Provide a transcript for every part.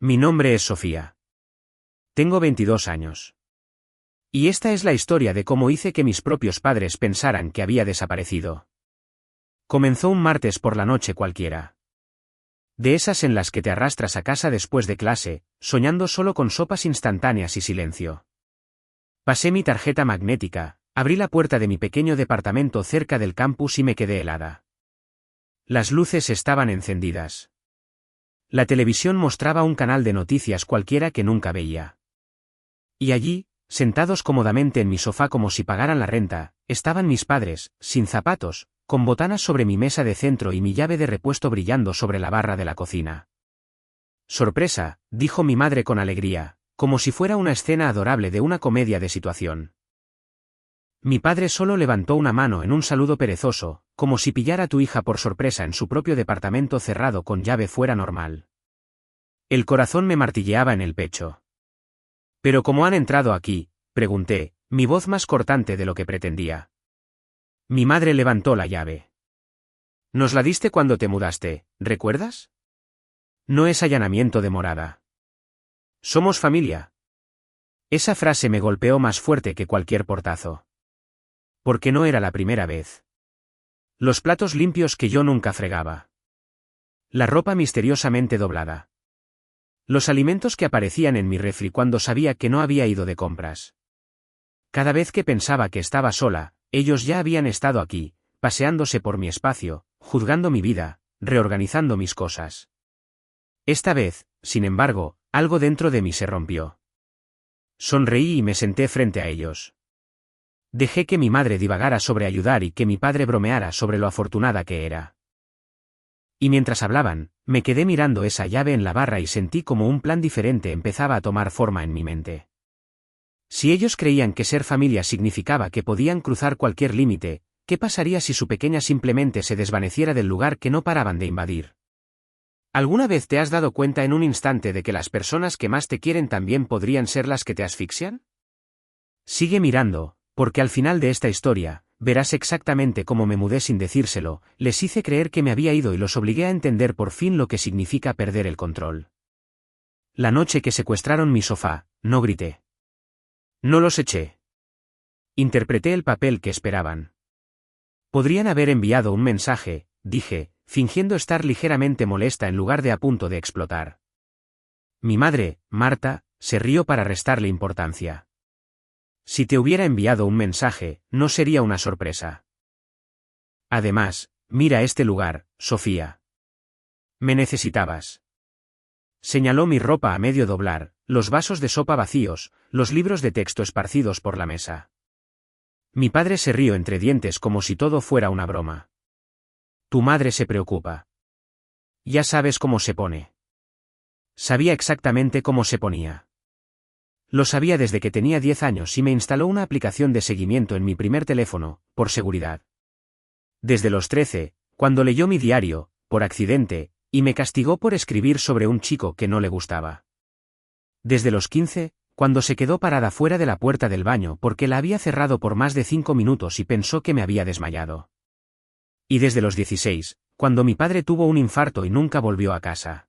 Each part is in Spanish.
Mi nombre es Sofía. Tengo 22 años. Y esta es la historia de cómo hice que mis propios padres pensaran que había desaparecido. Comenzó un martes por la noche cualquiera. De esas en las que te arrastras a casa después de clase, soñando solo con sopas instantáneas y silencio. Pasé mi tarjeta magnética, abrí la puerta de mi pequeño departamento cerca del campus y me quedé helada. Las luces estaban encendidas. La televisión mostraba un canal de noticias cualquiera que nunca veía. Y allí, sentados cómodamente en mi sofá como si pagaran la renta, estaban mis padres, sin zapatos, con botanas sobre mi mesa de centro y mi llave de repuesto brillando sobre la barra de la cocina. Sorpresa, dijo mi madre con alegría, como si fuera una escena adorable de una comedia de situación. Mi padre solo levantó una mano en un saludo perezoso, como si pillara a tu hija por sorpresa en su propio departamento cerrado con llave fuera normal. El corazón me martilleaba en el pecho. ¿Pero cómo han entrado aquí?, pregunté, mi voz más cortante de lo que pretendía. Mi madre levantó la llave. Nos la diste cuando te mudaste, ¿recuerdas? No es allanamiento de morada. Somos familia. Esa frase me golpeó más fuerte que cualquier portazo. Porque no era la primera vez. Los platos limpios que yo nunca fregaba. La ropa misteriosamente doblada. Los alimentos que aparecían en mi refri cuando sabía que no había ido de compras. Cada vez que pensaba que estaba sola, ellos ya habían estado aquí, paseándose por mi espacio, juzgando mi vida, reorganizando mis cosas. Esta vez, sin embargo, algo dentro de mí se rompió. Sonreí y me senté frente a ellos. Dejé que mi madre divagara sobre ayudar y que mi padre bromeara sobre lo afortunada que era. Y mientras hablaban, me quedé mirando esa llave en la barra y sentí como un plan diferente empezaba a tomar forma en mi mente. Si ellos creían que ser familia significaba que podían cruzar cualquier límite, ¿qué pasaría si su pequeña simplemente se desvaneciera del lugar que no paraban de invadir? ¿Alguna vez te has dado cuenta en un instante de que las personas que más te quieren también podrían ser las que te asfixian? Sigue mirando, porque al final de esta historia, verás exactamente cómo me mudé sin decírselo, les hice creer que me había ido y los obligué a entender por fin lo que significa perder el control. La noche que secuestraron mi sofá, no grité. No los eché. Interpreté el papel que esperaban. Podrían haber enviado un mensaje, dije, fingiendo estar ligeramente molesta en lugar de a punto de explotar. Mi madre, Marta, se rió para restarle importancia. Si te hubiera enviado un mensaje, no sería una sorpresa. Además, mira este lugar, Sofía. Me necesitabas. Señaló mi ropa a medio doblar, los vasos de sopa vacíos, los libros de texto esparcidos por la mesa. Mi padre se rió entre dientes como si todo fuera una broma. Tu madre se preocupa. Ya sabes cómo se pone. Sabía exactamente cómo se ponía. Lo sabía desde que tenía 10 años y me instaló una aplicación de seguimiento en mi primer teléfono, por seguridad. Desde los 13, cuando leyó mi diario, por accidente, y me castigó por escribir sobre un chico que no le gustaba. Desde los 15, cuando se quedó parada fuera de la puerta del baño porque la había cerrado por más de 5 minutos y pensó que me había desmayado. Y desde los 16, cuando mi padre tuvo un infarto y nunca volvió a casa.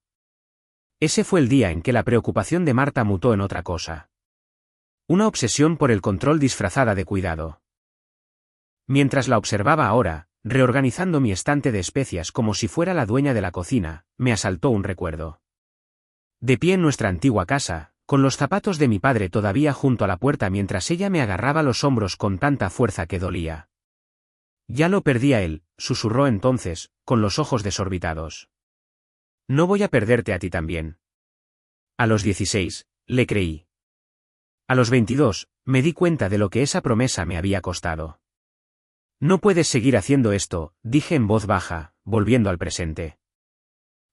Ese fue el día en que la preocupación de Marta mutó en otra cosa. Una obsesión por el control disfrazada de cuidado. Mientras la observaba ahora, reorganizando mi estante de especias como si fuera la dueña de la cocina, me asaltó un recuerdo. De pie en nuestra antigua casa, con los zapatos de mi padre todavía junto a la puerta mientras ella me agarraba los hombros con tanta fuerza que dolía. Ya lo perdí a él, susurró entonces, con los ojos desorbitados. No voy a perderte a ti también. A los 16, le creí. A los 22, me di cuenta de lo que esa promesa me había costado. No puedes seguir haciendo esto, dije en voz baja, volviendo al presente.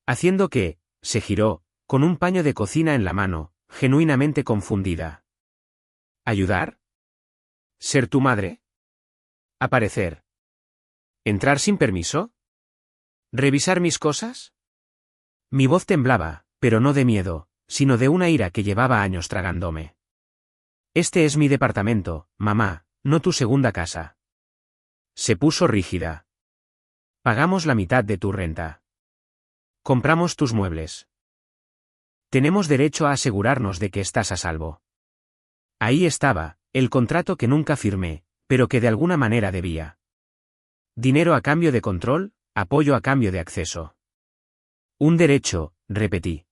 ¿Haciendo qué? Se giró, con un paño de cocina en la mano, genuinamente confundida. ¿Ayudar? ¿Ser tu madre? ¿Aparecer? ¿Entrar sin permiso? ¿Revisar mis cosas? Mi voz temblaba, pero no de miedo, sino de una ira que llevaba años tragándome. Este es mi departamento, mamá, no tu segunda casa. Se puso rígida. Pagamos la mitad de tu renta. Compramos tus muebles. Tenemos derecho a asegurarnos de que estás a salvo. Ahí estaba, el contrato que nunca firmé, pero que de alguna manera debía. Dinero a cambio de control, apoyo a cambio de acceso. Un derecho, repetí.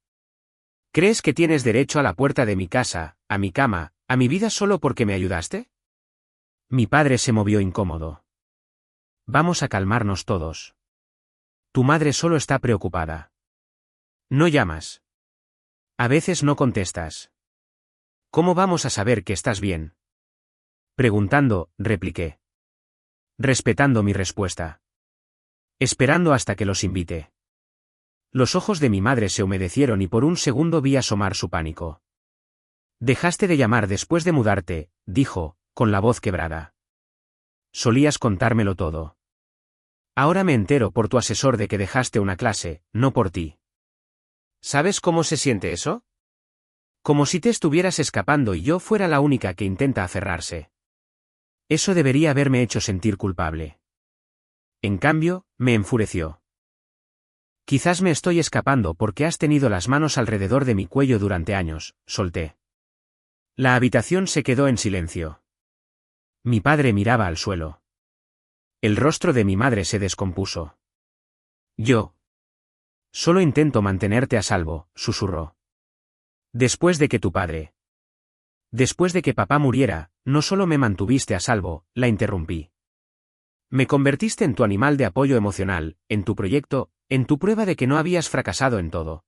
¿Crees que tienes derecho a la puerta de mi casa, a mi cama, a mi vida solo porque me ayudaste? Mi padre se movió incómodo. Vamos a calmarnos todos. Tu madre solo está preocupada. No llamas. A veces no contestas. ¿Cómo vamos a saber que estás bien? Preguntando, repliqué. Respetando mi respuesta. Esperando hasta que los invite. Los ojos de mi madre se humedecieron y por un segundo vi asomar su pánico. Dejaste de llamar después de mudarte, dijo, con la voz quebrada. Solías contármelo todo. Ahora me entero por tu asesor de que dejaste una clase, no por ti. ¿Sabes cómo se siente eso? Como si te estuvieras escapando y yo fuera la única que intenta aferrarse. Eso debería haberme hecho sentir culpable. En cambio, me enfureció. Quizás me estoy escapando porque has tenido las manos alrededor de mi cuello durante años, solté. La habitación se quedó en silencio. Mi padre miraba al suelo. El rostro de mi madre se descompuso. Yo. Solo intento mantenerte a salvo, susurró. Después de que tu padre. Después de que papá muriera, no solo me mantuviste a salvo, la interrumpí. Me convertiste en tu animal de apoyo emocional, en tu proyecto, en tu prueba de que no habías fracasado en todo.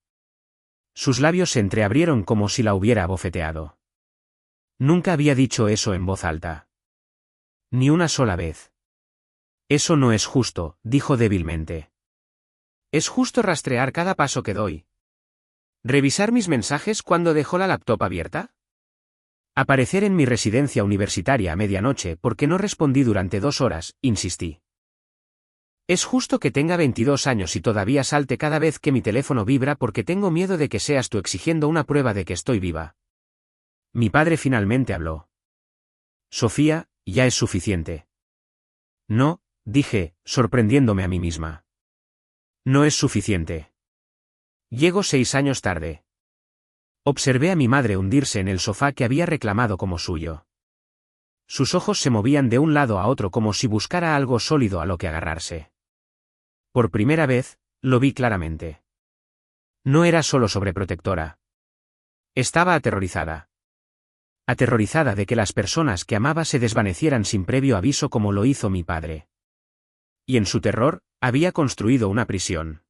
Sus labios se entreabrieron como si la hubiera abofeteado. Nunca había dicho eso en voz alta. Ni una sola vez. Eso no es justo, dijo débilmente. Es justo rastrear cada paso que doy. ¿Revisar mis mensajes cuando dejo la laptop abierta? Aparecer en mi residencia universitaria a medianoche porque no respondí durante 2 horas, insistí. Es justo que tenga 22 años y todavía salte cada vez que mi teléfono vibra porque tengo miedo de que seas tú exigiendo una prueba de que estoy viva. Mi padre finalmente habló. Sofía, ya es suficiente. No, dije, sorprendiéndome a mí misma. No es suficiente. Llego 6 años tarde. Observé a mi madre hundirse en el sofá que había reclamado como suyo. Sus ojos se movían de un lado a otro como si buscara algo sólido a lo que agarrarse. Por primera vez, lo vi claramente. No era solo sobreprotectora. Estaba aterrorizada. Aterrorizada de que las personas que amaba se desvanecieran sin previo aviso como lo hizo mi padre. Y en su terror, había construido una prisión.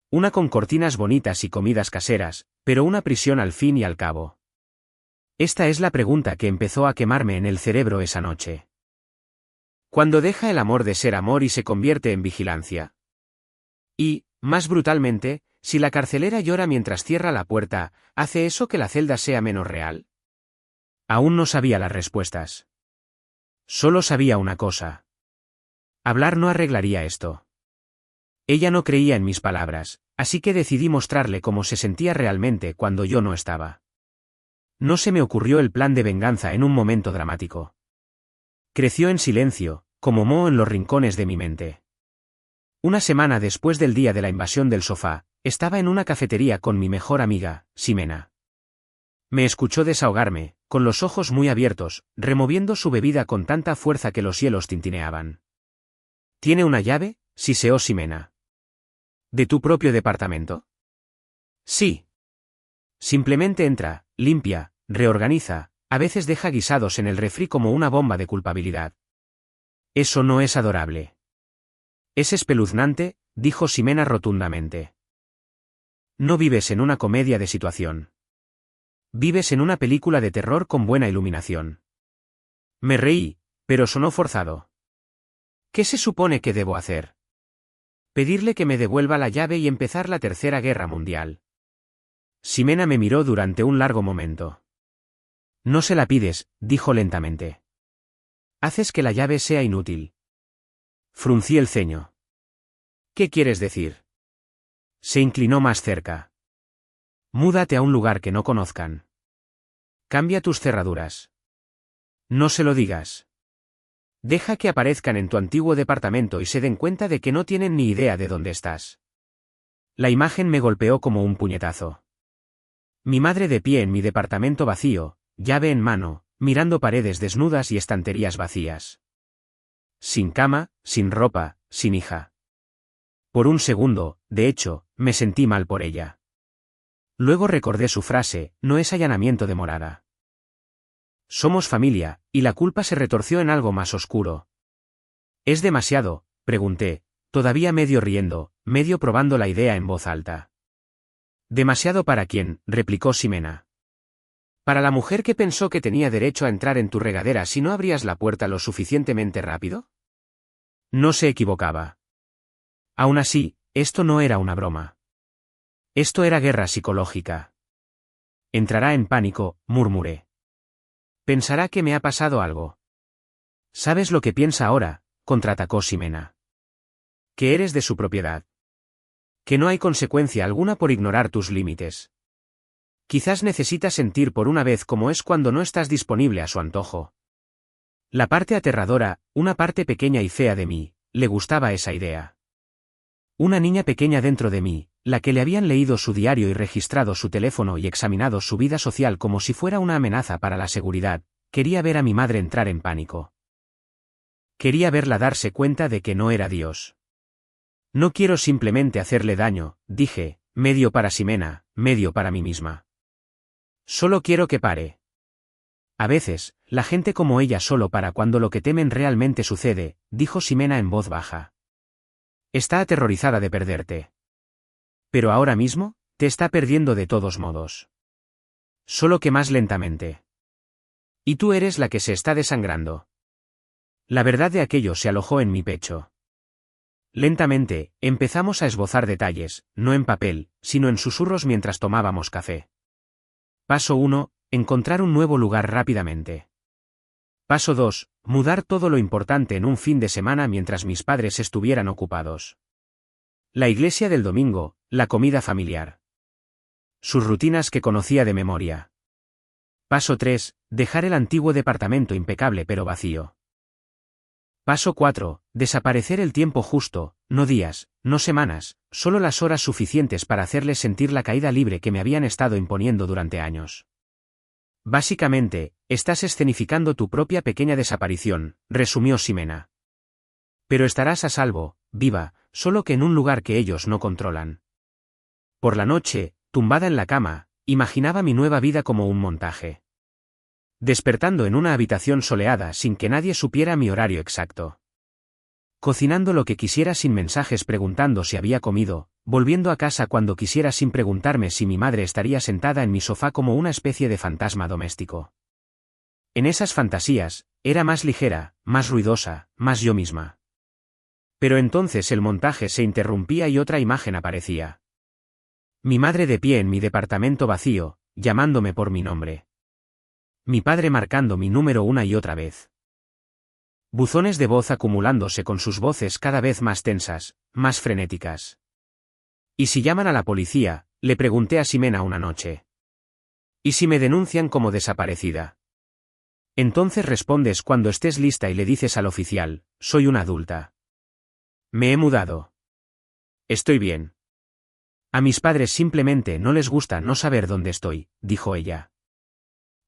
Una con cortinas bonitas y comidas caseras, pero una prisión al fin y al cabo. Esta es la pregunta que empezó a quemarme en el cerebro esa noche. ¿Cuándo deja el amor de ser amor y se convierte en vigilancia? Y, más brutalmente, si la carcelera llora mientras cierra la puerta, ¿hace eso que la celda sea menos real? Aún no sabía las respuestas. Solo sabía una cosa. Hablar no arreglaría esto. Ella no creía en mis palabras, así que decidí mostrarle cómo se sentía realmente cuando yo no estaba. No se me ocurrió el plan de venganza en un momento dramático. Creció en silencio, como moho en los rincones de mi mente. Una semana después del día de la invasión del sofá, estaba en una cafetería con mi mejor amiga, Ximena. Me escuchó desahogarme, con los ojos muy abiertos, removiendo su bebida con tanta fuerza que los hielos tintineaban. ¿Tiene una llave?, siseó Ximena. ¿De tu propio departamento? Sí. Simplemente entra, limpia, reorganiza, a veces deja guisados en el refri como una bomba de culpabilidad. Eso no es adorable. Es espeluznante, dijo Ximena rotundamente. No vives en una comedia de situación. Vives en una película de terror con buena iluminación. Me reí, pero sonó forzado. ¿Qué se supone que debo hacer? Pedirle que me devuelva la llave y empezar la Tercera Guerra Mundial. Ximena me miró durante un largo momento. No se la pides, dijo lentamente. Haces que la llave sea inútil. Fruncí el ceño. ¿Qué quieres decir? Se inclinó más cerca. Múdate a un lugar que no conozcan. Cambia tus cerraduras. No se lo digas. Deja que aparezcan en tu antiguo departamento y se den cuenta de que no tienen ni idea de dónde estás. La imagen me golpeó como un puñetazo. Mi madre de pie en mi departamento vacío, llave en mano, mirando paredes desnudas y estanterías vacías. Sin cama, sin ropa, sin hija. Por un segundo, de hecho, me sentí mal por ella. Luego recordé su frase, no es allanamiento de morada. Somos familia, y la culpa se retorció en algo más oscuro. ¿Es demasiado?, pregunté, todavía medio riendo, medio probando la idea en voz alta. ¿Demasiado para quién?, replicó Ximena. ¿Para la mujer que pensó que tenía derecho a entrar en tu regadera si no abrías la puerta lo suficientemente rápido? No se equivocaba. Aún así, esto no era una broma. Esto era guerra psicológica. Entrará en pánico, murmuré. Pensará que me ha pasado algo. ¿Sabes lo que piensa ahora?, contraatacó Ximena. Que eres de su propiedad. Que no hay consecuencia alguna por ignorar tus límites. Quizás necesita sentir por una vez cómo es cuando no estás disponible a su antojo. La parte aterradora, una parte pequeña y fea de mí, le gustaba esa idea. Una niña pequeña dentro de mí, la que le habían leído su diario y registrado su teléfono y examinado su vida social como si fuera una amenaza para la seguridad, quería ver a mi madre entrar en pánico. Quería verla darse cuenta de que no era Dios. No quiero simplemente hacerle daño, dije, medio para Ximena, medio para mí misma. Solo quiero que pare. A veces, la gente como ella solo para cuando lo que temen realmente sucede, dijo Ximena en voz baja. Está aterrorizada de perderte. Pero ahora mismo, te está perdiendo de todos modos. Solo que más lentamente. Y tú eres la que se está desangrando. La verdad de aquello se alojó en mi pecho. Lentamente, empezamos a esbozar detalles, no en papel, sino en susurros mientras tomábamos café. Paso 1, encontrar un nuevo lugar rápidamente. Paso 2, mudar todo lo importante en un fin de semana mientras mis padres estuvieran ocupados. La iglesia del domingo, la comida familiar. Sus rutinas que conocía de memoria. Paso 3, dejar el antiguo departamento impecable pero vacío. Paso 4, desaparecer el tiempo justo, no días, no semanas, solo las horas suficientes para hacerles sentir la caída libre que me habían estado imponiendo durante años. Básicamente, estás escenificando tu propia pequeña desaparición, resumió Ximena. Pero estarás a salvo, viva, solo que en un lugar que ellos no controlan. Por la noche, tumbada en la cama, imaginaba mi nueva vida como un montaje. Despertando en una habitación soleada sin que nadie supiera mi horario exacto. Cocinando lo que quisiera sin mensajes preguntando si había comido, volviendo a casa cuando quisiera sin preguntarme si mi madre estaría sentada en mi sofá como una especie de fantasma doméstico. En esas fantasías, era más ligera, más ruidosa, más yo misma. Pero entonces el montaje se interrumpía y otra imagen aparecía. Mi madre de pie en mi departamento vacío, llamándome por mi nombre. Mi padre marcando mi número una y otra vez. Buzones de voz acumulándose con sus voces cada vez más tensas, más frenéticas. ¿Y si llaman a la policía?, le pregunté a Ximena una noche. ¿Y si me denuncian como desaparecida? Entonces respondes cuando estés lista y le dices al oficial, soy una adulta. Me he mudado. Estoy bien. A mis padres simplemente no les gusta no saber dónde estoy, dijo ella.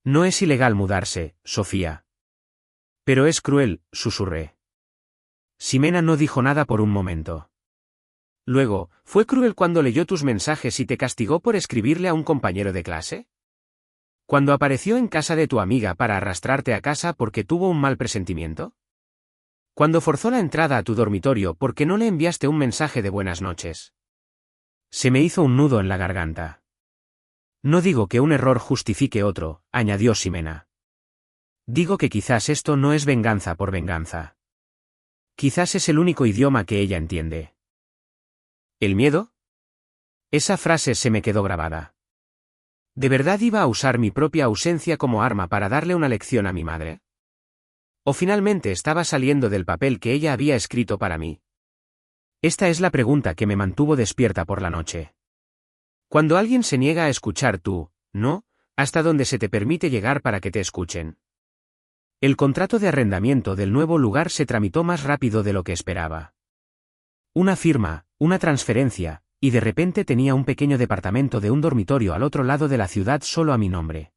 No es ilegal mudarse, Sofía. Pero es cruel, susurré. Ximena no dijo nada por un momento. Luego, ¿fue cruel cuando leyó tus mensajes y te castigó por escribirle a un compañero de clase? ¿Cuando apareció en casa de tu amiga para arrastrarte a casa porque tuvo un mal presentimiento? ¿Cuando forzó la entrada a tu dormitorio porque no le enviaste un mensaje de buenas noches? Se me hizo un nudo en la garganta. No digo que un error justifique otro, añadió Ximena. Digo que quizás esto no es venganza por venganza. Quizás es el único idioma que ella entiende. ¿El miedo? Esa frase se me quedó grabada. ¿De verdad iba a usar mi propia ausencia como arma para darle una lección a mi madre? ¿O finalmente estaba saliendo del papel que ella había escrito para mí? Esta es la pregunta que me mantuvo despierta por la noche. Cuando alguien se niega a escuchar tú, ¿no? Hasta donde se te permite llegar para que te escuchen. El contrato de arrendamiento del nuevo lugar se tramitó más rápido de lo que esperaba. Una firma, una transferencia, y de repente tenía un pequeño departamento de un dormitorio al otro lado de la ciudad solo a mi nombre.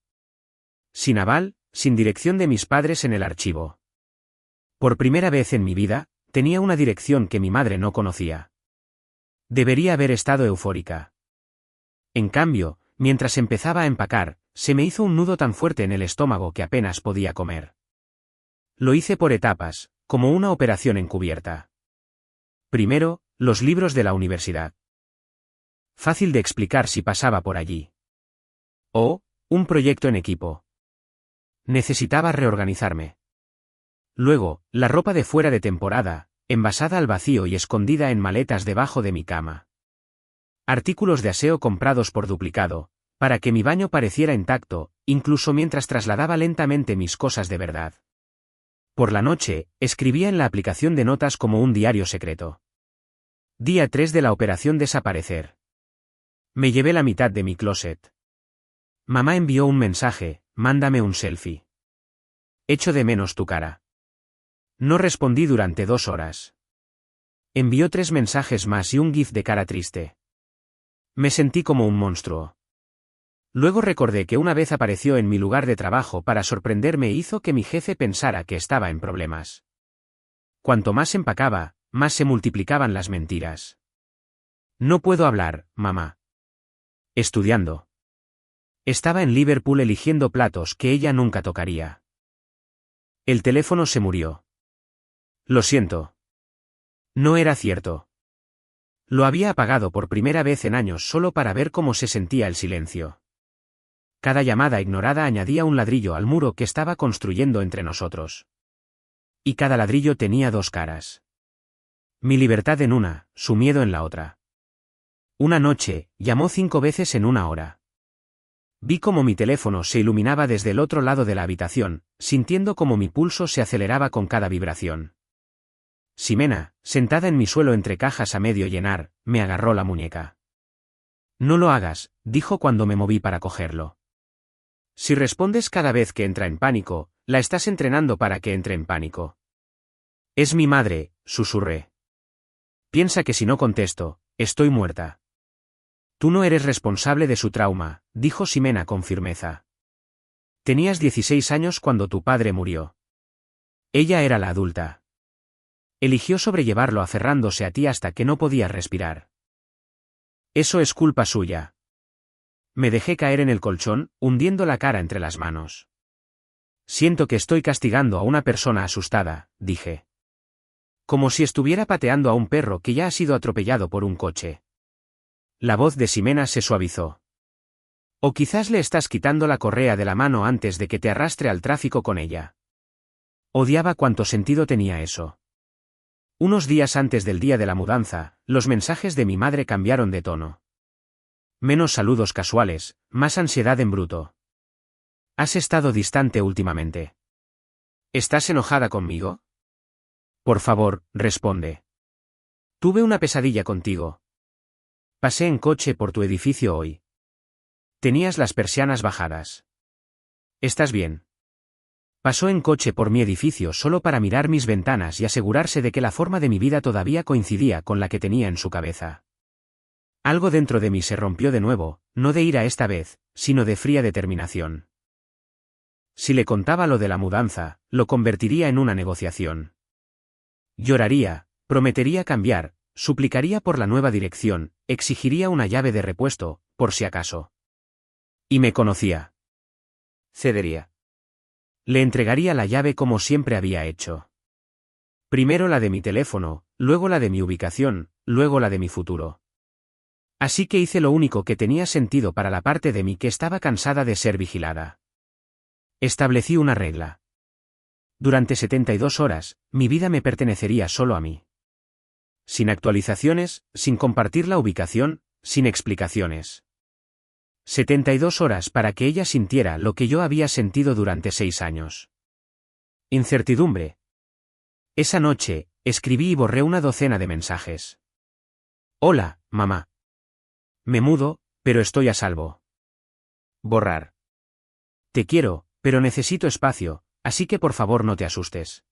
Sin aval, sin dirección de mis padres en el archivo. Por primera vez en mi vida, tenía una dirección que mi madre no conocía. Debería haber estado eufórica. En cambio, mientras empezaba a empacar, se me hizo un nudo tan fuerte en el estómago que apenas podía comer. Lo hice por etapas, como una operación encubierta. Primero, los libros de la universidad. Fácil de explicar si pasaba por allí. O, un proyecto en equipo. Necesitaba reorganizarme. Luego, la ropa de fuera de temporada, envasada al vacío y escondida en maletas debajo de mi cama. Artículos de aseo comprados por duplicado, para que mi baño pareciera intacto, incluso mientras trasladaba lentamente mis cosas de verdad. Por la noche, escribía en la aplicación de notas como un diario secreto. Día 3 de la operación desaparecer. Me llevé la mitad de mi closet. Mamá envió un mensaje, mándame un selfie. Echo de menos tu cara. No respondí durante 2 horas. Envió 3 mensajes más y un gif de cara triste. Me sentí como un monstruo. Luego recordé que una vez apareció en mi lugar de trabajo para sorprenderme e hizo que mi jefe pensara que estaba en problemas. Cuanto más empacaba, más se multiplicaban las mentiras. No puedo hablar, mamá. Estudiando. Estaba en Liverpool eligiendo platos que ella nunca tocaría. El teléfono se murió. Lo siento. No era cierto. Lo había apagado por primera vez en años solo para ver cómo se sentía el silencio. Cada llamada ignorada añadía un ladrillo al muro que estaba construyendo entre nosotros. Y cada ladrillo tenía 2 caras. Mi libertad en una, su miedo en la otra. Una noche, llamó 5 veces en 1 hora. Vi cómo mi teléfono se iluminaba desde el otro lado de la habitación, sintiendo cómo mi pulso se aceleraba con cada vibración. Ximena, sentada en mi suelo entre cajas a medio llenar, me agarró la muñeca. No lo hagas, dijo cuando me moví para cogerlo. Si respondes cada vez que entra en pánico, la estás entrenando para que entre en pánico. Es mi madre, susurré. Piensa que si no contesto, estoy muerta. Tú no eres responsable de su trauma, dijo Ximena con firmeza. Tenías 16 años cuando tu padre murió. Ella era la adulta. Eligió sobrellevarlo aferrándose a ti hasta que no podías respirar. Eso es culpa suya. Me dejé caer en el colchón, hundiendo la cara entre las manos. Siento que estoy castigando a una persona asustada, dije. Como si estuviera pateando a un perro que ya ha sido atropellado por un coche. La voz de Ximena se suavizó. O quizás le estás quitando la correa de la mano antes de que te arrastre al tráfico con ella. Odiaba cuánto sentido tenía eso. Unos días antes del día de la mudanza, los mensajes de mi madre cambiaron de tono. Menos saludos casuales, más ansiedad en bruto. ¿Has estado distante últimamente? ¿Estás enojada conmigo? Por favor, responde. Tuve una pesadilla contigo. Pasé en coche por tu edificio hoy. Tenías las persianas bajadas. ¿Estás bien? Pasó en coche por mi edificio solo para mirar mis ventanas y asegurarse de que la forma de mi vida todavía coincidía con la que tenía en su cabeza. Algo dentro de mí se rompió de nuevo, no de ira esta vez, sino de fría determinación. Si le contaba lo de la mudanza, lo convertiría en una negociación. Lloraría, prometería cambiar, suplicaría por la nueva dirección, exigiría una llave de repuesto, por si acaso. Y me conocía. Cedería. Le entregaría la llave como siempre había hecho. Primero la de mi teléfono, luego la de mi ubicación, luego la de mi futuro. Así que hice lo único que tenía sentido para la parte de mí que estaba cansada de ser vigilada. Establecí una regla. Durante 72 horas, mi vida me pertenecería solo a mí. Sin actualizaciones, sin compartir la ubicación, sin explicaciones. 72 horas para que ella sintiera lo que yo había sentido durante 6 años. Incertidumbre. Esa noche, escribí y borré una docena de mensajes. Hola, mamá. Me mudo, pero estoy a salvo. Borrar. Te quiero, pero necesito espacio, así que por favor no te asustes.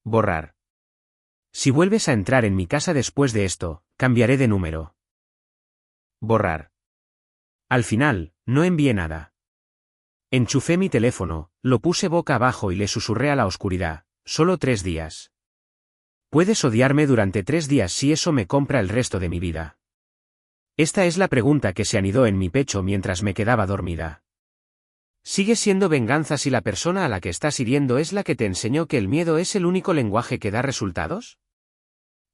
Borrar. Si vuelves a entrar en mi casa después de esto, cambiaré de número. Borrar. Al final, no envié nada. Enchufé mi teléfono, lo puse boca abajo y le susurré a la oscuridad, solo 3 días. Puedes odiarme durante 3 días si eso me compra el resto de mi vida. Esta es la pregunta que se anidó en mi pecho mientras me quedaba dormida. ¿Sigue siendo venganza si la persona a la que estás hiriendo es la que te enseñó que el miedo es el único lenguaje que da resultados?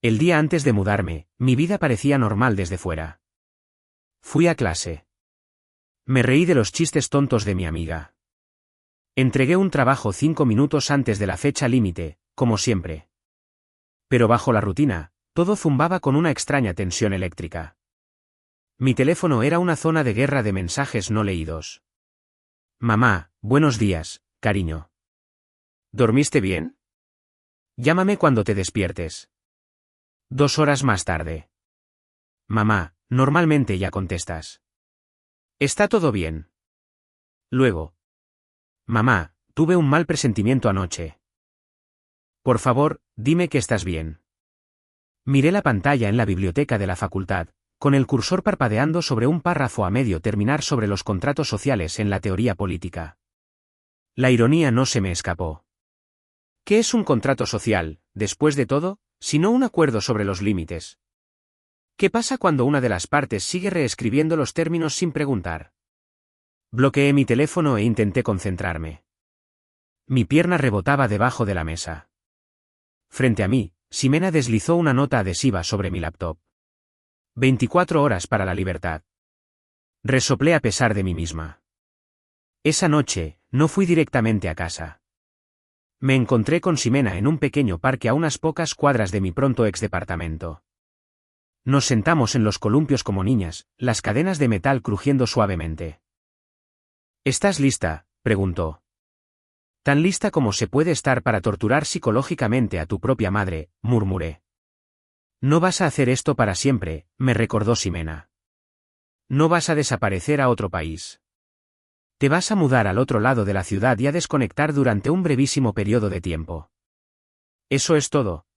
El día antes de mudarme, mi vida parecía normal desde fuera. Fui a clase. Me reí de los chistes tontos de mi amiga. Entregué un trabajo 5 minutos antes de la fecha límite, como siempre. Pero bajo la rutina, todo zumbaba con una extraña tensión eléctrica. Mi teléfono era una zona de guerra de mensajes no leídos. Mamá, buenos días, cariño. ¿Dormiste bien? Llámame cuando te despiertes. 2 horas más tarde. Mamá, normalmente ya contestas. ¿Está todo bien? Luego. Mamá, tuve un mal presentimiento anoche. Por favor, dime que estás bien. Miré la pantalla en la biblioteca de la facultad, con el cursor parpadeando sobre un párrafo a medio terminar sobre los contratos sociales en la teoría política. La ironía no se me escapó. ¿Qué es un contrato social, después de todo, sino un acuerdo sobre los límites? ¿Qué pasa cuando una de las partes sigue reescribiendo los términos sin preguntar? Bloqueé mi teléfono e intenté concentrarme. Mi pierna rebotaba debajo de la mesa. Frente a mí, Ximena deslizó una nota adhesiva sobre mi laptop. 24 horas para la libertad. Resoplé a pesar de mí misma. Esa noche, no fui directamente a casa. Me encontré con Ximena en un pequeño parque a unas pocas cuadras de mi pronto exdepartamento. Nos sentamos en los columpios como niñas, las cadenas de metal crujiendo suavemente. ¿Estás lista?, preguntó. Tan lista como se puede estar para torturar psicológicamente a tu propia madre, murmuré. No vas a hacer esto para siempre, me recordó Ximena. No vas a desaparecer a otro país. Te vas a mudar al otro lado de la ciudad y a desconectar durante un brevísimo periodo de tiempo. ¿Eso es todo?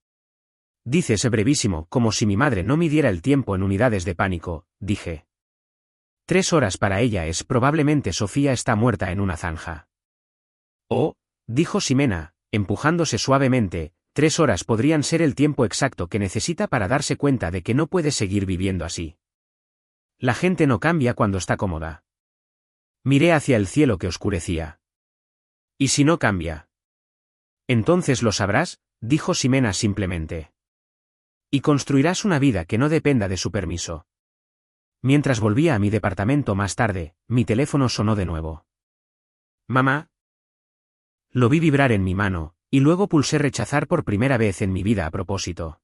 Dices brevísimo, como si mi madre no midiera el tiempo en unidades de pánico, dije. 3 horas para ella es probablemente Sofía está muerta en una zanja. Oh, dijo Ximena, empujándose suavemente, 3 horas podrían ser el tiempo exacto que necesita para darse cuenta de que no puede seguir viviendo así. La gente no cambia cuando está cómoda. Miré hacia el cielo que oscurecía. ¿Y si no cambia? Entonces lo sabrás, dijo Ximena simplemente. Y construirás una vida que no dependa de su permiso. Mientras volvía a mi departamento más tarde, mi teléfono sonó de nuevo. Mamá. Lo vi vibrar en mi mano, y luego pulsé rechazar por primera vez en mi vida a propósito.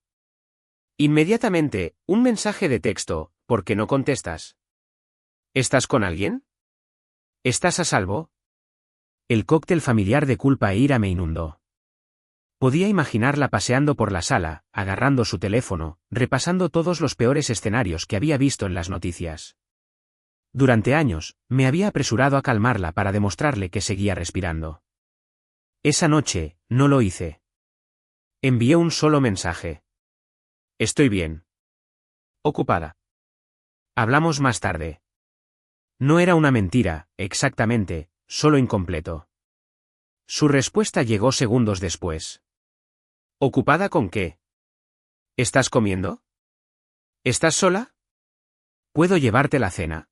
Inmediatamente, un mensaje de texto, ¿por qué no contestas? ¿Estás con alguien? ¿Estás a salvo? El cóctel familiar de culpa e ira me inundó. Podía imaginarla paseando por la sala, agarrando su teléfono, repasando todos los peores escenarios que había visto en las noticias. Durante años, me había apresurado a calmarla para demostrarle que seguía respirando. Esa noche, no lo hice. Envié un solo mensaje. Estoy bien. Ocupada. Hablamos más tarde. No era una mentira, exactamente, solo incompleto. Su respuesta llegó segundos después. ¿Ocupada con qué? ¿Estás comiendo? ¿Estás sola? ¿Puedo llevarte la cena?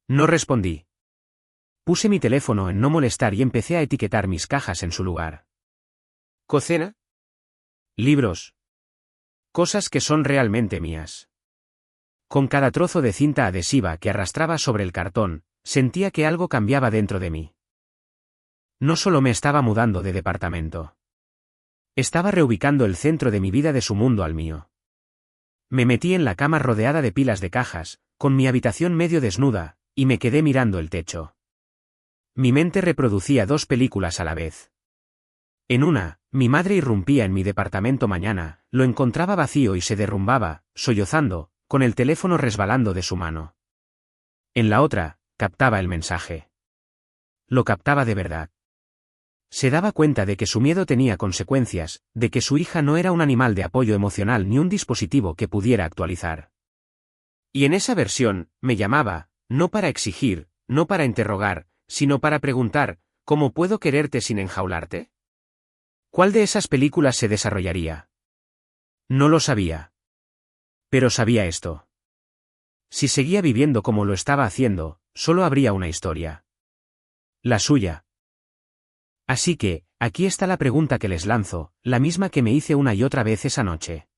No respondí. Puse mi teléfono en no molestar y empecé a etiquetar mis cajas en su lugar. ¿Cocina? Libros. Cosas que son realmente mías. Con cada trozo de cinta adhesiva que arrastraba sobre el cartón, sentía que algo cambiaba dentro de mí. No solo me estaba mudando de departamento. Estaba reubicando el centro de mi vida de su mundo al mío. Me metí en la cama rodeada de pilas de cajas, con mi habitación medio desnuda, y me quedé mirando el techo. Mi mente reproducía 2 películas a la vez. En una, mi madre irrumpía en mi departamento mañana, lo encontraba vacío y se derrumbaba, sollozando, con el teléfono resbalando de su mano. En la otra, captaba el mensaje. Lo captaba de verdad. Se daba cuenta de que su miedo tenía consecuencias, de que su hija no era un animal de apoyo emocional ni un dispositivo que pudiera actualizar. Y en esa versión, me llamaba, no para exigir, no para interrogar, sino para preguntar, ¿cómo puedo quererte sin enjaularte? ¿Cuál de esas películas se desarrollaría? No lo sabía. Pero sabía esto. Si seguía viviendo como lo estaba haciendo, solo habría una historia. La suya. Así que, aquí está la pregunta que les lanzo, la misma que me hice una y otra vez esa noche.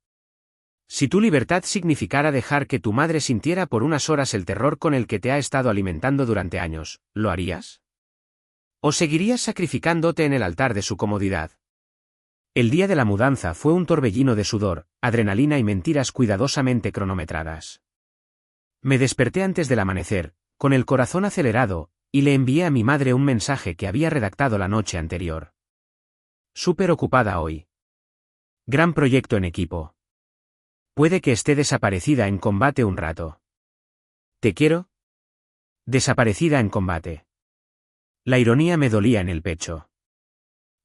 Si tu libertad significara dejar que tu madre sintiera por unas horas el terror con el que te ha estado alimentando durante años, ¿lo harías? ¿O seguirías sacrificándote en el altar de su comodidad? El día de la mudanza fue un torbellino de sudor, adrenalina y mentiras cuidadosamente cronometradas. Me desperté antes del amanecer, con el corazón acelerado, y le envié a mi madre un mensaje que había redactado la noche anterior. Súper ocupada hoy. Gran proyecto en equipo. Puede que esté desaparecida en combate un rato. ¿Te quiero? Desaparecida en combate. La ironía me dolía en el pecho.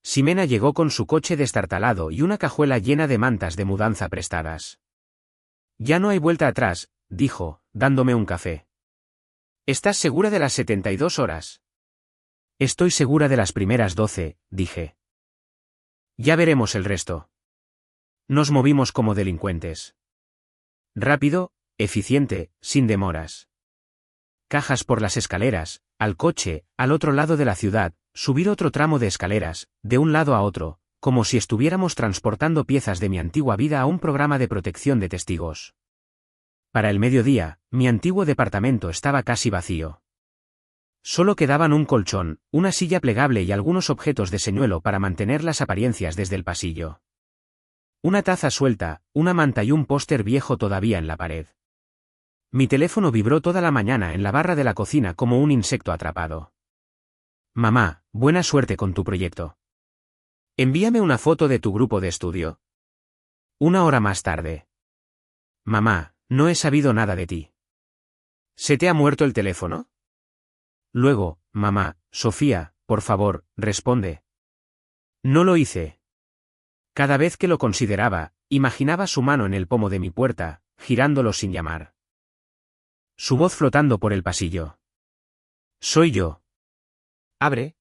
Ximena llegó con su coche destartalado y una cajuela llena de mantas de mudanza prestadas. Ya no hay vuelta atrás, dijo, dándome un café. ¿Estás segura de las 72 horas? Estoy segura de las primeras 12, dije. Ya veremos el resto. Nos movimos como delincuentes. Rápido, eficiente, sin demoras. Cajas por las escaleras, al coche, al otro lado de la ciudad, subir otro tramo de escaleras, de un lado a otro, como si estuviéramos transportando piezas de mi antigua vida a un programa de protección de testigos. Para el mediodía, mi antiguo departamento estaba casi vacío. Solo quedaban un colchón, una silla plegable y algunos objetos de señuelo para mantener las apariencias desde el pasillo. Una taza suelta, una manta y un póster viejo todavía en la pared. Mi teléfono vibró toda la mañana en la barra de la cocina como un insecto atrapado. Mamá, buena suerte con tu proyecto. Envíame una foto de tu grupo de estudio. Una hora más tarde. Mamá, no he sabido nada de ti. ¿Se te ha muerto el teléfono? Luego, mamá, Sofía, por favor, responde. No lo hice. Cada vez que lo consideraba, imaginaba su mano en el pomo de mi puerta, girándolo sin llamar. Su voz flotando por el pasillo. Soy yo. Abre.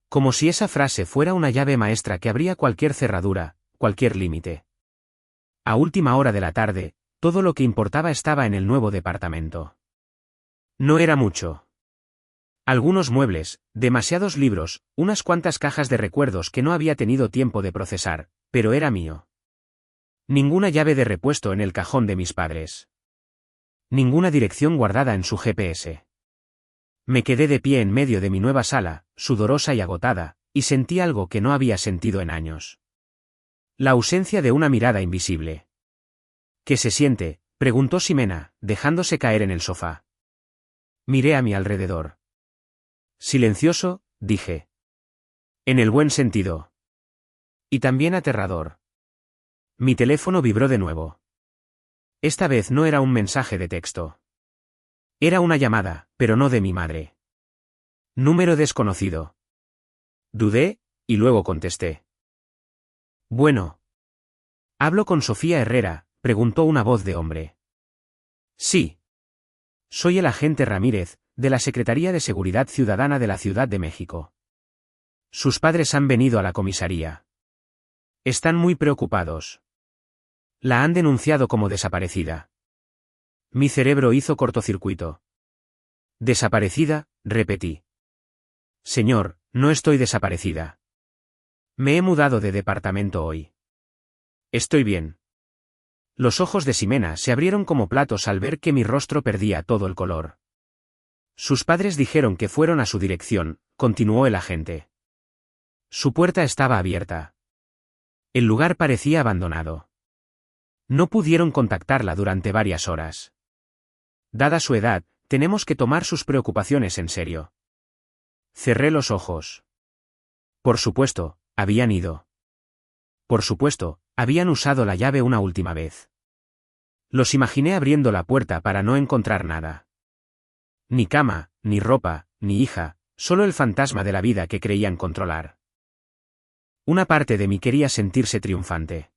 Como si esa frase fuera una llave maestra que abría cualquier cerradura, cualquier límite. A última hora de la tarde, todo lo que importaba estaba en el nuevo departamento. No era mucho. Algunos muebles, demasiados libros, unas cuantas cajas de recuerdos que no había tenido tiempo de procesar, pero era mío. Ninguna llave de repuesto en el cajón de mis padres. Ninguna dirección guardada en su GPS. Me quedé de pie en medio de mi nueva sala, sudorosa y agotada, y sentí algo que no había sentido en años. La ausencia de una mirada invisible. ¿Qué se siente?, preguntó Ximena, dejándose caer en el sofá. Miré a mi alrededor. Silencioso, dije. En el buen sentido. Y también aterrador. Mi teléfono vibró de nuevo. Esta vez no era un mensaje de texto. Era una llamada, pero no de mi madre. Número desconocido. Dudé, y luego contesté. Bueno. ¿Hablo con Sofía Herrera?, preguntó una voz de hombre. Sí. Soy el agente Ramírez, de la Secretaría de Seguridad Ciudadana de la Ciudad de México. Sus padres han venido a la comisaría. Están muy preocupados. La han denunciado como desaparecida. Mi cerebro hizo cortocircuito. ¿Desaparecida?, repetí. Señor, no estoy desaparecida. Me he mudado de departamento hoy. Estoy bien. Los ojos de Ximena se abrieron como platos al ver que mi rostro perdía todo el color. Sus padres dijeron que fueron a su dirección, continuó el agente. Su puerta estaba abierta. El lugar parecía abandonado. No pudieron contactarla durante varias horas. Dada su edad, tenemos que tomar sus preocupaciones en serio. Cerré los ojos. Por supuesto, habían ido. Por supuesto, habían usado la llave una última vez. Los imaginé abriendo la puerta para no encontrar nada. Ni cama, ni ropa, ni hija, solo el fantasma de la vida que creían controlar. Una parte de mí quería sentirse triunfante.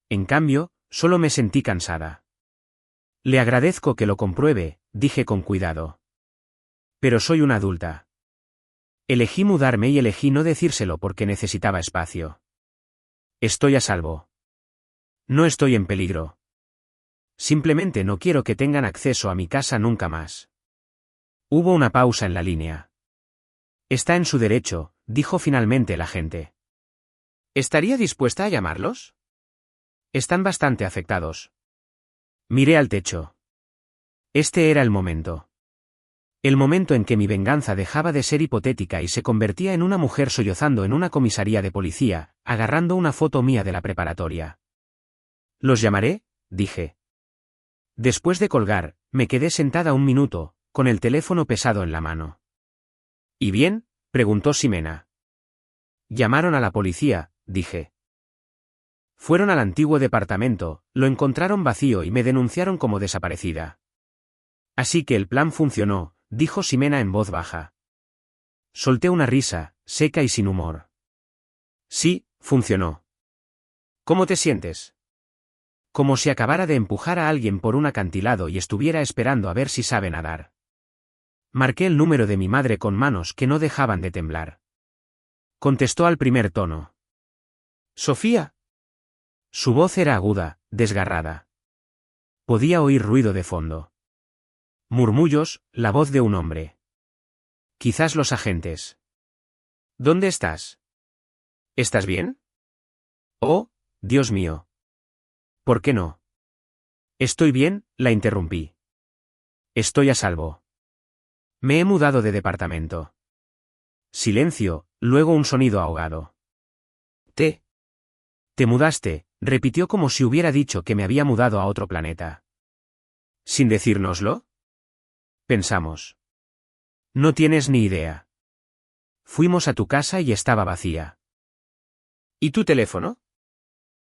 En cambio, solo me sentí cansada. Le agradezco que lo compruebe, dije con cuidado. Pero soy una adulta. Elegí mudarme y elegí no decírselo porque necesitaba espacio. Estoy a salvo. No estoy en peligro. Simplemente no quiero que tengan acceso a mi casa nunca más. Hubo una pausa en la línea. Está en su derecho, dijo finalmente el agente. ¿Estaría dispuesta a llamarlos? Están bastante afectados. Miré al techo. Este era el momento. El momento en que mi venganza dejaba de ser hipotética y se convertía en una mujer sollozando en una comisaría de policía, agarrando una foto mía de la preparatoria. «Los llamaré», dije. Después de colgar, me quedé sentada un minuto, con el teléfono pesado en la mano. «¿Y bien?», preguntó Ximena. «Llamaron a la policía», dije. Fueron al antiguo departamento, lo encontraron vacío y me denunciaron como desaparecida. Así que el plan funcionó, dijo Ximena en voz baja. Solté una risa, seca y sin humor. Sí, funcionó. ¿Cómo te sientes? Como si acabara de empujar a alguien por un acantilado y estuviera esperando a ver si sabe nadar. Marqué el número de mi madre con manos que no dejaban de temblar. Contestó al primer tono. «Sofía». Su voz era aguda, desgarrada. Podía oír ruido de fondo. Murmullos, la voz de un hombre. Quizás los agentes. ¿Dónde estás? ¿Estás bien? Oh, Dios mío. ¿Por qué no? Estoy bien, la interrumpí. Estoy a salvo. Me he mudado de departamento. Silencio, luego un sonido ahogado. Te mudaste, repitió como si hubiera dicho que me había mudado a otro planeta. ¿Sin decírnoslo? Pensamos. No tienes ni idea. Fuimos a tu casa y estaba vacía. ¿Y tu teléfono?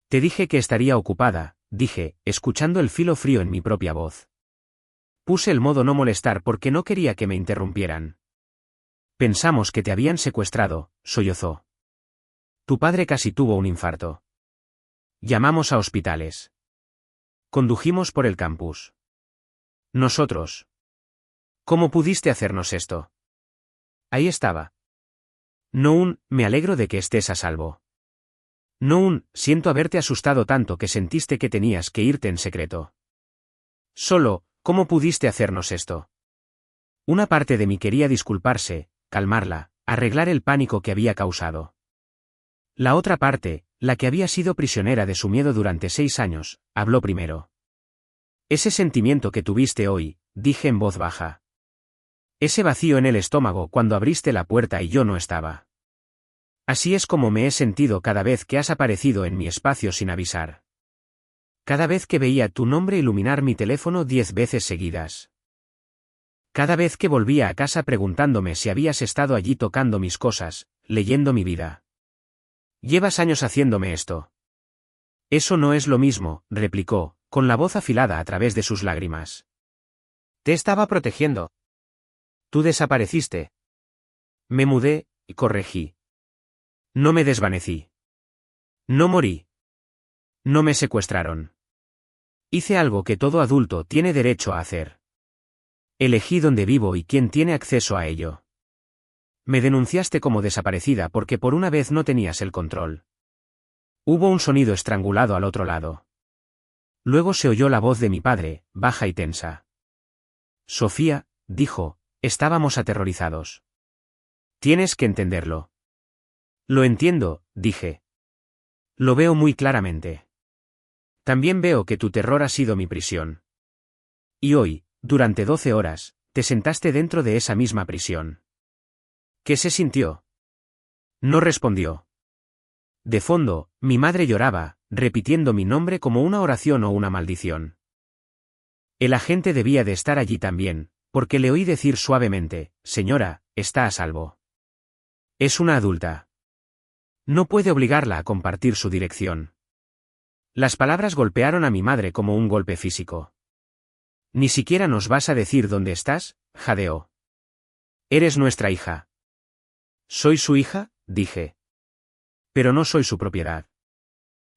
Te dije que estaría ocupada, dije, escuchando el filo frío en mi propia voz. Puse el modo no molestar porque no quería que me interrumpieran. Pensamos que te habían secuestrado, sollozó. Tu padre casi tuvo un infarto. Llamamos a hospitales. Condujimos por el campus. Nosotros. ¿Cómo pudiste hacernos esto? Ahí estaba. No me alegro de que estés a salvo. No siento haberte asustado tanto que sentiste que tenías que irte en secreto. Solo, ¿cómo pudiste hacernos esto? Una parte de mí quería disculparse, calmarla, arreglar el pánico que había causado. La otra parte, la que había sido prisionera de su miedo durante 6 años, habló primero. Ese sentimiento que tuviste hoy, dije en voz baja. Ese vacío en el estómago cuando abriste la puerta y yo no estaba. Así es como me he sentido cada vez que has aparecido en mi espacio sin avisar. Cada vez que veía tu nombre iluminar mi teléfono 10 veces seguidas. Cada vez que volvía a casa preguntándome si habías estado allí tocando mis cosas, leyendo mi vida. Llevas años haciéndome esto. Eso no es lo mismo, replicó, con la voz afilada a través de sus lágrimas. Te estaba protegiendo. Tú desapareciste. Me mudé, y corregí. No me desvanecí. No morí. No me secuestraron. Hice algo que todo adulto tiene derecho a hacer. Elegí dónde vivo y quién tiene acceso a ello. Me denunciaste como desaparecida porque por una vez no tenías el control. Hubo un sonido estrangulado al otro lado. Luego se oyó la voz de mi padre, baja y tensa. Sofía, dijo, estábamos aterrorizados. Tienes que entenderlo. Lo entiendo, dije. Lo veo muy claramente. También veo que tu terror ha sido mi prisión. Y hoy, durante 12 horas, te sentaste dentro de esa misma prisión. ¿Qué se sintió? No respondió. De fondo, mi madre lloraba, repitiendo mi nombre como una oración o una maldición. El agente debía de estar allí también, porque le oí decir suavemente, señora, está a salvo. Es una adulta. No puede obligarla a compartir su dirección. Las palabras golpearon a mi madre como un golpe físico. Ni siquiera nos vas a decir dónde estás, jadeó. Eres nuestra hija. ¿Soy su hija?, dije. Pero no soy su propiedad.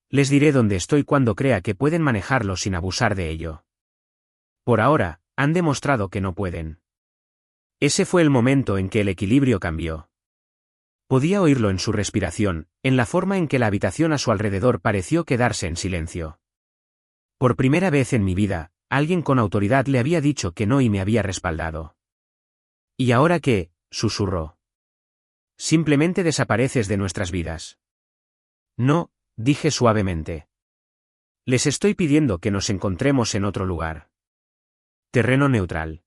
Les diré dónde estoy cuando crea que pueden manejarlo sin abusar de ello. Por ahora, han demostrado que no pueden. Ese fue el momento en que el equilibrio cambió. Podía oírlo en su respiración, en la forma en que la habitación a su alrededor pareció quedarse en silencio. Por primera vez en mi vida, alguien con autoridad le había dicho que no y me había respaldado. ¿Y ahora qué?, susurró. Simplemente desapareces de nuestras vidas. No, dije suavemente. Les estoy pidiendo que nos encontremos en otro lugar. Terreno neutral.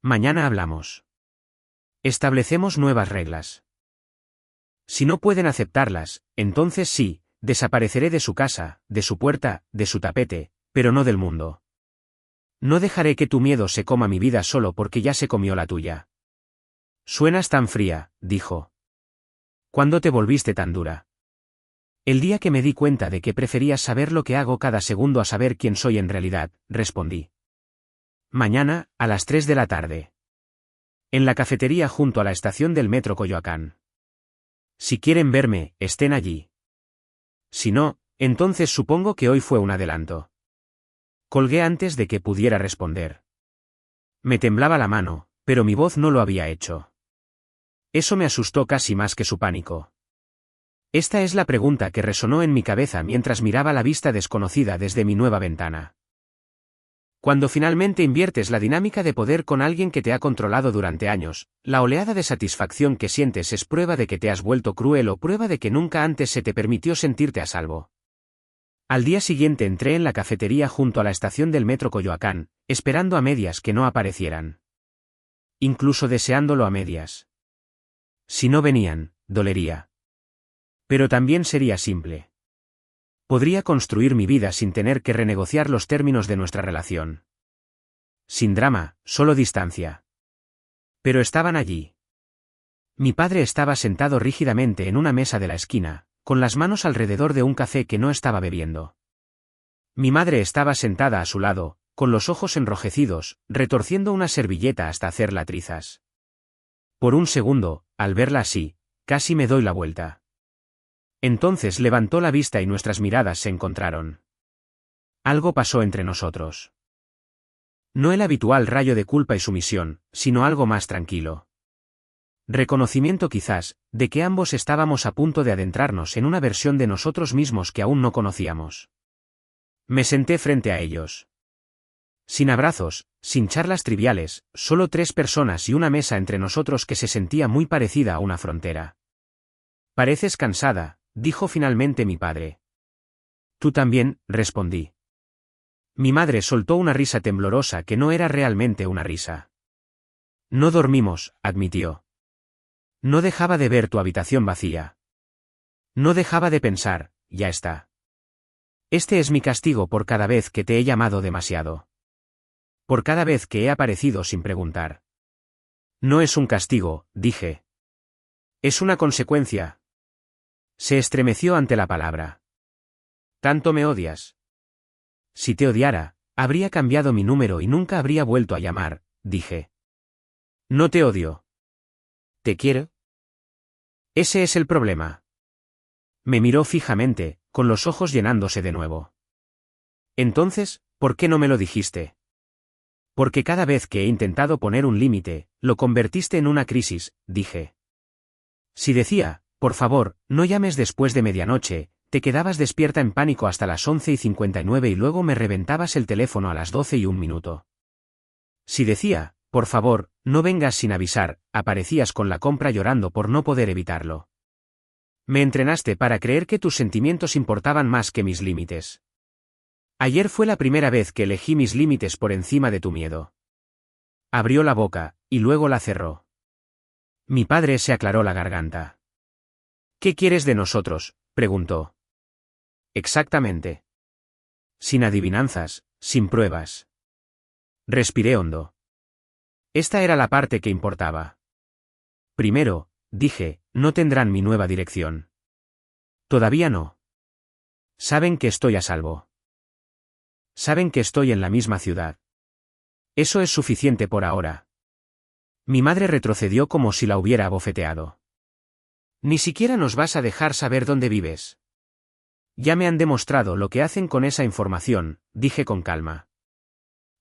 Mañana hablamos. Establecemos nuevas reglas. Si no pueden aceptarlas, entonces sí, desapareceré de su casa, de su puerta, de su tapete, pero no del mundo. No dejaré que tu miedo se coma mi vida solo porque ya se comió la tuya. Suenas tan fría, dijo. ¿Cuándo te volviste tan dura? El día que me di cuenta de que preferías saber lo que hago cada segundo a saber quién soy en realidad, respondí. Mañana, a las 3 de la tarde. En la cafetería junto a la estación del metro Coyoacán. Si quieren verme, estén allí. Si no, entonces supongo que hoy fue un adelanto. Colgué antes de que pudiera responder. Me temblaba la mano, pero mi voz no lo había hecho. Eso me asustó casi más que su pánico. Esta es la pregunta que resonó en mi cabeza mientras miraba la vista desconocida desde mi nueva ventana. Cuando finalmente inviertes la dinámica de poder con alguien que te ha controlado durante años, la oleada de satisfacción que sientes es prueba de que te has vuelto cruel o prueba de que nunca antes se te permitió sentirte a salvo. Al día siguiente entré en la cafetería junto a la estación del metro Coyoacán, esperando a medias que no aparecieran. Incluso deseándolo a medias. Si no venían, dolería. Pero también sería simple. Podría construir mi vida sin tener que renegociar los términos de nuestra relación. Sin drama, solo distancia. Pero estaban allí. Mi padre estaba sentado rígidamente en una mesa de la esquina, con las manos alrededor de un café que no estaba bebiendo. Mi madre estaba sentada a su lado, con los ojos enrojecidos, retorciendo una servilleta hasta hacerla trizas. Por un segundo, al verla así, casi me doy la vuelta. Entonces levantó la vista y nuestras miradas se encontraron. Algo pasó entre nosotros. No el habitual rayo de culpa y sumisión, sino algo más tranquilo. Reconocimiento quizás, de que ambos estábamos a punto de adentrarnos en una versión de nosotros mismos que aún no conocíamos. Me senté frente a ellos. Sin abrazos, sin charlas triviales, solo 3 personas y una mesa entre nosotros que se sentía muy parecida a una frontera. Pareces cansada, dijo finalmente mi padre. Tú también, respondí. Mi madre soltó una risa temblorosa que no era realmente una risa. No dormimos, admitió. No dejaba de ver tu habitación vacía. No dejaba de pensar, ya está. Este es mi castigo por cada vez que te he llamado demasiado. Por cada vez que he aparecido sin preguntar. No es un castigo, dije. Es una consecuencia. Se estremeció ante la palabra. ¿Tanto me odias? Si te odiara, habría cambiado mi número y nunca habría vuelto a llamar, dije. No te odio. ¿Te quiero? Ese es el problema. Me miró fijamente, con los ojos llenándose de nuevo. Entonces, ¿por qué no me lo dijiste? Porque cada vez que he intentado poner un límite, lo convertiste en una crisis, dije. Si decía, por favor, no llames después de medianoche, te quedabas despierta en pánico hasta las 11:59 y luego me reventabas el teléfono a las 12:01. Si decía, por favor, no vengas sin avisar, aparecías con la compra llorando por no poder evitarlo. Me entrenaste para creer que tus sentimientos importaban más que mis límites. Ayer fue la primera vez que elegí mis límites por encima de tu miedo. Abrió la boca, y luego la cerró. Mi padre se aclaró la garganta. ¿Qué quieres de nosotros?, preguntó. Exactamente. Sin adivinanzas, sin pruebas. Respiré hondo. Esta era la parte que importaba. Primero, dije, no tendrán mi nueva dirección. Todavía no. Saben que estoy a salvo. Saben que estoy en la misma ciudad. Eso es suficiente por ahora. Mi madre retrocedió como si la hubiera abofeteado. Ni siquiera nos vas a dejar saber dónde vives. Ya me han demostrado lo que hacen con esa información, dije con calma.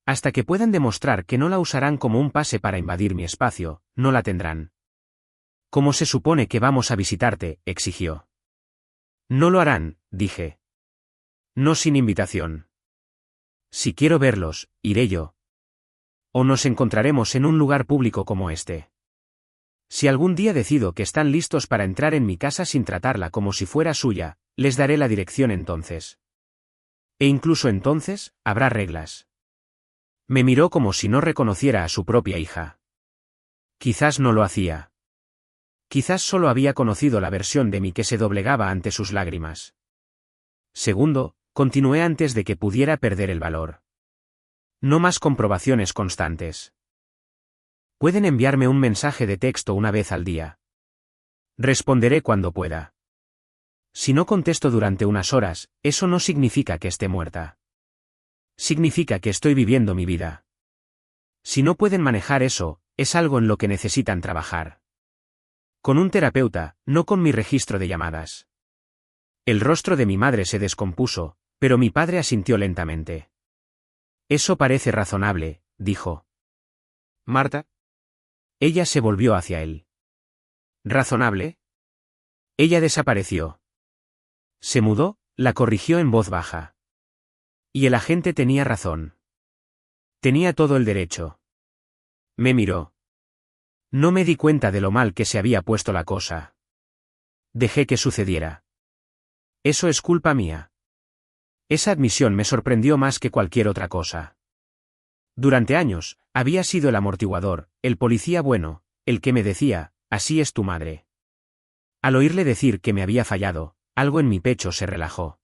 Hasta que puedan demostrar que no la usarán como un pase para invadir mi espacio, no la tendrán. ¿Cómo se supone que vamos a visitarte?, exigió. No lo harán, dije. No sin invitación. Si quiero verlos, iré yo. O nos encontraremos en un lugar público como este. Si algún día decido que están listos para entrar en mi casa sin tratarla como si fuera suya, les daré la dirección entonces. E incluso entonces, habrá reglas. Me miró como si no reconociera a su propia hija. Quizás no lo hacía. Quizás solo había conocido la versión de mí que se doblegaba ante sus lágrimas. Segundo, continué antes de que pudiera perder el valor. No más comprobaciones constantes. Pueden enviarme un mensaje de texto una vez al día. Responderé cuando pueda. Si no contesto durante unas horas, eso no significa que esté muerta. Significa que estoy viviendo mi vida. Si no pueden manejar eso, es algo en lo que necesitan trabajar. Con un terapeuta, no con mi registro de llamadas. El rostro de mi madre se descompuso, pero mi padre asintió lentamente. Eso parece razonable, dijo. Marta. Ella se volvió hacia él. ¿Razonable? Ella desapareció. Se mudó, la corrigió en voz baja. Y el agente tenía razón. Tenía todo el derecho. Me miró. No me di cuenta de lo mal que se había puesto la cosa. Dejé que sucediera. Eso es culpa mía. Esa admisión me sorprendió más que cualquier otra cosa. Durante años, había sido el amortiguador, el policía bueno, el que me decía, así es tu madre. Al oírle decir que me había fallado, algo en mi pecho se relajó.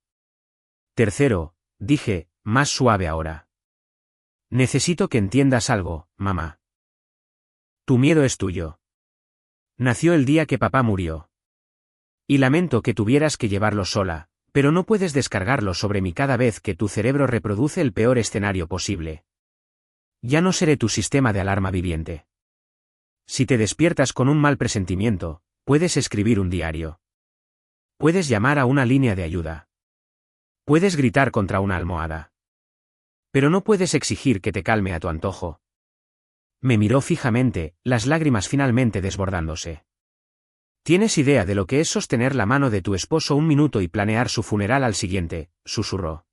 Tercero, dije, más suave ahora. Necesito que entiendas algo, mamá. Tu miedo es tuyo. Nació el día que papá murió. Y lamento que tuvieras que llevarlo sola, pero no puedes descargarlo sobre mí cada vez que tu cerebro reproduce el peor escenario posible. Ya no seré tu sistema de alarma viviente. Si te despiertas con un mal presentimiento, puedes escribir un diario. Puedes llamar a una línea de ayuda. Puedes gritar contra una almohada. Pero no puedes exigir que te calme a tu antojo. Me miró fijamente, las lágrimas finalmente desbordándose. ¿Tienes idea de lo que es sostener la mano de tu esposo un minuto y planear su funeral al siguiente?, susurró.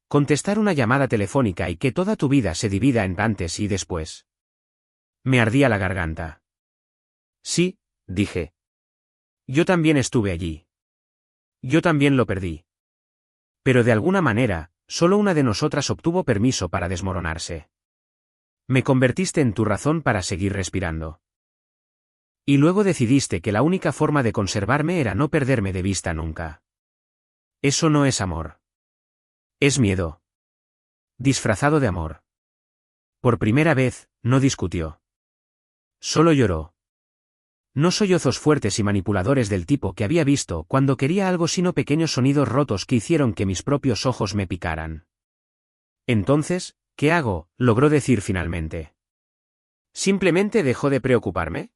Contestar una llamada telefónica y que toda tu vida se divida en antes y después. Me ardía la garganta. Sí, dije. Yo también estuve allí. Yo también lo perdí. Pero de alguna manera, solo una de nosotras obtuvo permiso para desmoronarse. Me convertiste en tu razón para seguir respirando. Y luego decidiste que la única forma de conservarme era no perderme de vista nunca. Eso no es amor. Es miedo. Disfrazado de amor. Por primera vez, no discutió. Solo lloró. No sollozos fuertes y manipuladores del tipo que había visto cuando quería algo sino pequeños sonidos rotos que hicieron que mis propios ojos me picaran. Entonces, ¿qué hago?, logró decir finalmente. ¿Simplemente dejó de preocuparme?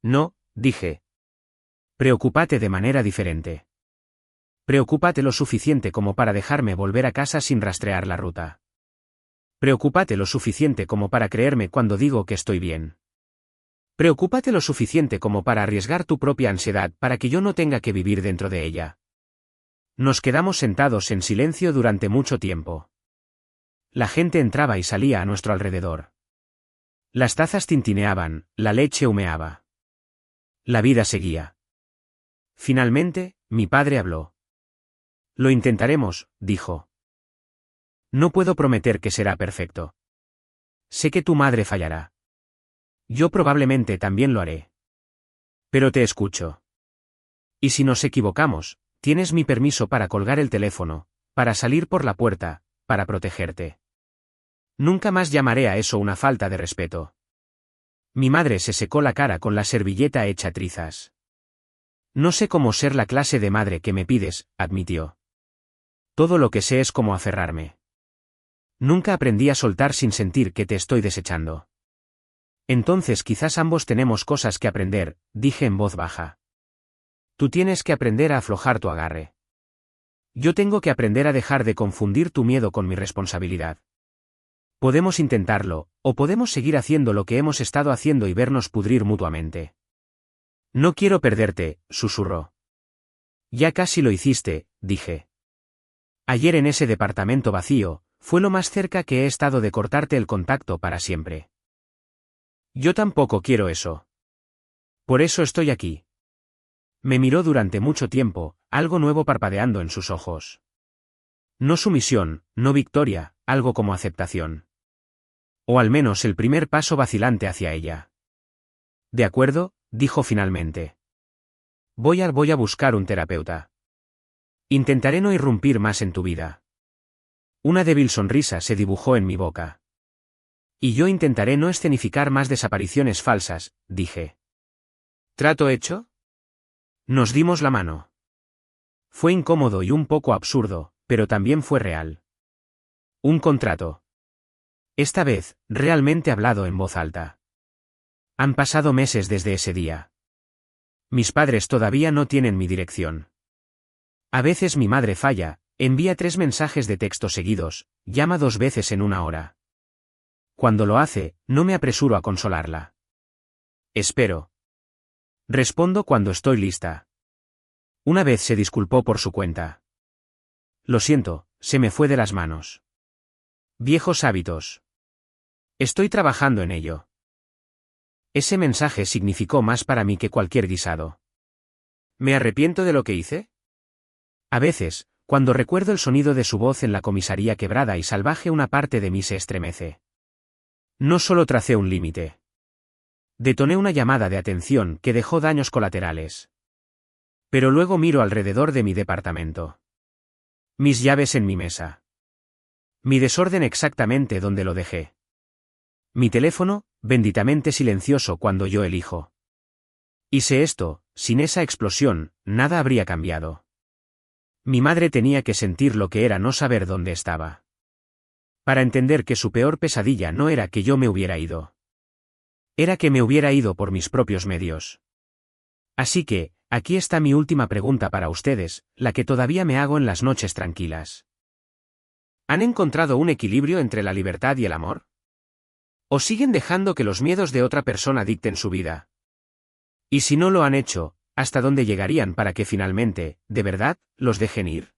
No, dije. Preocúpate de manera diferente. Preocúpate lo suficiente como para dejarme volver a casa sin rastrear la ruta. Preocúpate lo suficiente como para creerme cuando digo que estoy bien. Preocúpate lo suficiente como para arriesgar tu propia ansiedad para que yo no tenga que vivir dentro de ella. Nos quedamos sentados en silencio durante mucho tiempo. La gente entraba y salía a nuestro alrededor. Las tazas tintineaban, la leche humeaba. La vida seguía. Finalmente, mi padre habló. Lo intentaremos, dijo. No puedo prometer que será perfecto. Sé que tu madre fallará. Yo probablemente también lo haré. Pero te escucho. Y si nos equivocamos, tienes mi permiso para colgar el teléfono, para salir por la puerta, para protegerte. Nunca más llamaré a eso una falta de respeto. Mi madre se secó la cara con la servilleta hecha trizas. No sé cómo ser la clase de madre que me pides, admitió. Todo lo que sé es cómo aferrarme. Nunca aprendí a soltar sin sentir que te estoy desechando. Entonces quizás ambos tenemos cosas que aprender, dije en voz baja. Tú tienes que aprender a aflojar tu agarre. Yo tengo que aprender a dejar de confundir tu miedo con mi responsabilidad. Podemos intentarlo, o podemos seguir haciendo lo que hemos estado haciendo y vernos pudrir mutuamente. No quiero perderte, susurró. Ya casi lo hiciste, dije. Ayer en ese departamento vacío, fue lo más cerca que he estado de cortarte el contacto para siempre. Yo tampoco quiero eso. Por eso estoy aquí. Me miró durante mucho tiempo, algo nuevo parpadeando en sus ojos. No sumisión, no victoria, algo como aceptación. O al menos el primer paso vacilante hacia ella. De acuerdo, dijo finalmente. Voy a buscar un terapeuta. Intentaré no irrumpir más en tu vida. Una débil sonrisa se dibujó en mi boca. Y yo intentaré no escenificar más desapariciones falsas, dije. ¿Trato hecho? Nos dimos la mano. Fue incómodo y un poco absurdo, pero también fue real. Un contrato. Esta vez, realmente hablado en voz alta. Han pasado meses desde ese día. Mis padres todavía no tienen mi dirección. A veces mi madre falla, envía 3 mensajes de texto seguidos, llama 2 veces en una hora. Cuando lo hace, no me apresuro a consolarla. Espero. Respondo cuando estoy lista. Una vez se disculpó por su cuenta. Lo siento, se me fue de las manos. Viejos hábitos. Estoy trabajando en ello. Ese mensaje significó más para mí que cualquier guisado. ¿Me arrepiento de lo que hice? A veces, cuando recuerdo el sonido de su voz en la comisaría quebrada y salvaje, una parte de mí se estremece. No solo tracé un límite. Detoné una llamada de atención que dejó daños colaterales. Pero luego miro alrededor de mi departamento. Mis llaves en mi mesa. Mi desorden exactamente donde lo dejé. Mi teléfono, benditamente silencioso cuando yo elijo. Y sé esto, sin esa explosión, nada habría cambiado. Mi madre tenía que sentir lo que era no saber dónde estaba. Para entender que su peor pesadilla no era que yo me hubiera ido. Era que me hubiera ido por mis propios medios. Así que, aquí está mi última pregunta para ustedes, la que todavía me hago en las noches tranquilas. ¿Han encontrado un equilibrio entre la libertad y el amor? ¿O siguen dejando que los miedos de otra persona dicten su vida? Y si no lo han hecho, ¿hasta dónde llegarían para que finalmente, de verdad, los dejen ir?